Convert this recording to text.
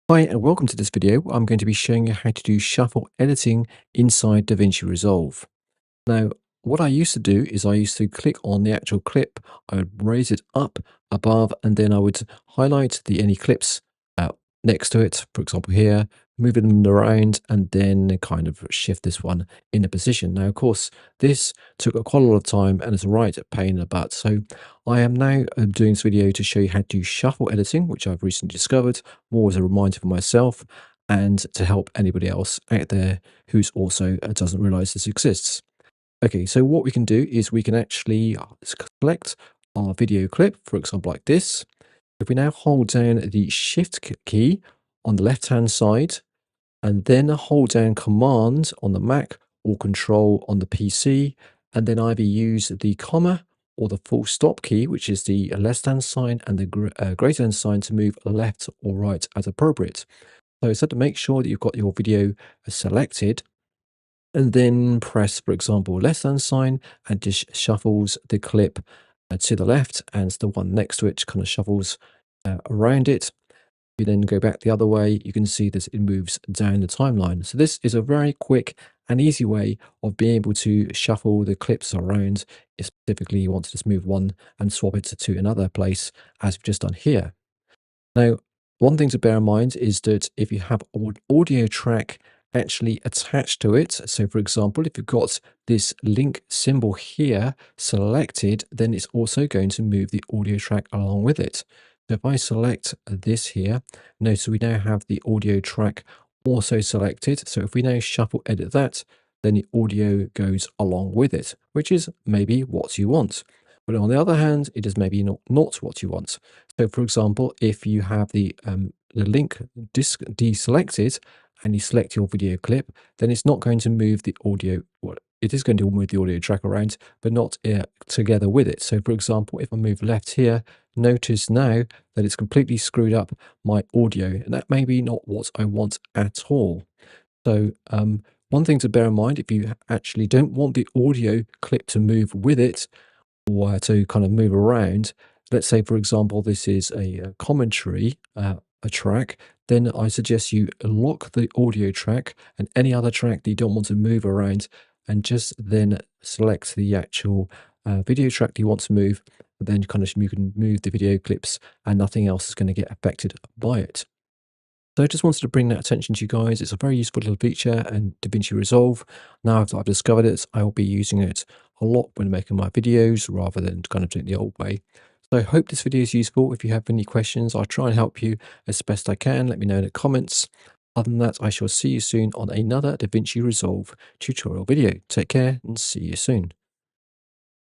Hi and welcome to this video. I'm going to be showing you how to do shuffle editing inside Davinci Resolve. Now, what I used to do is I used to click on the actual clip, I would raise it up above, and then I would highlight the any clips next to it, for example here, moving them around, and then kind of shift this one in a position. Now, of course, this took quite a lot of time and it's a right pain in the butt. So I am now doing this video to show you how to do shuffle editing, which I've recently discovered, more as a reminder for myself and to help anybody else out there who's also doesn't realize this exists. Okay, so what we can do is we can actually select our video clip, for example, like this. If we now hold down the Shift key on the left-hand side, and then hold down Command on the Mac or Control on the PC, and then either use the comma or the full stop key, which is the less than sign, and the greater than sign to move left or right as appropriate. So to make sure that you've got your video selected, and then press, for example, less than sign, and just shuffles the clip to the left, and the one next to it kind of shuffles around it. You then go back the other way, you can see that it moves down the timeline. So this is a very quick and easy way of being able to shuffle the clips around if specifically you want to just move one and swap it to another place, as we've just done here. Now, one thing to bear in mind is that if you have an audio track actually attached to it, so for example, if you've got this link symbol here selected, then it's also going to move the audio track along with it. So if I select this here, notice we now have the audio track also selected. So if we now shuffle edit that, then the audio goes along with it, which is maybe what you want. But on the other hand, it is maybe not what you want. So for example, if you have the link deselected and you select your video clip, then it's not going to move the audio. Well, it is going to move the audio track around, but not together with it. So for example, if I move left here, notice now that it's completely screwed up my audio, and that may be not what I want at all. So one thing to bear in mind, if you actually don't want the audio clip to move with it, or to kind of move around, let's say, for example, this is a commentary, a track, then I suggest you lock the audio track and any other track that you don't want to move around, and just then select the actual video track that you want to move. Then kind of you can move the video clips and nothing else is going to get affected by it. So I just wanted to bring that attention to you guys. It's a very useful little feature and Davinci Resolve. Now I've discovered it, I will be using it a lot when making my videos rather than kind of doing it the old way. So I hope this video is useful. If you have any questions, I'll try and help you as best I can. Let me know in the comments. Other than that, I shall see you soon on another Davinci Resolve tutorial video. Take care and see you soon.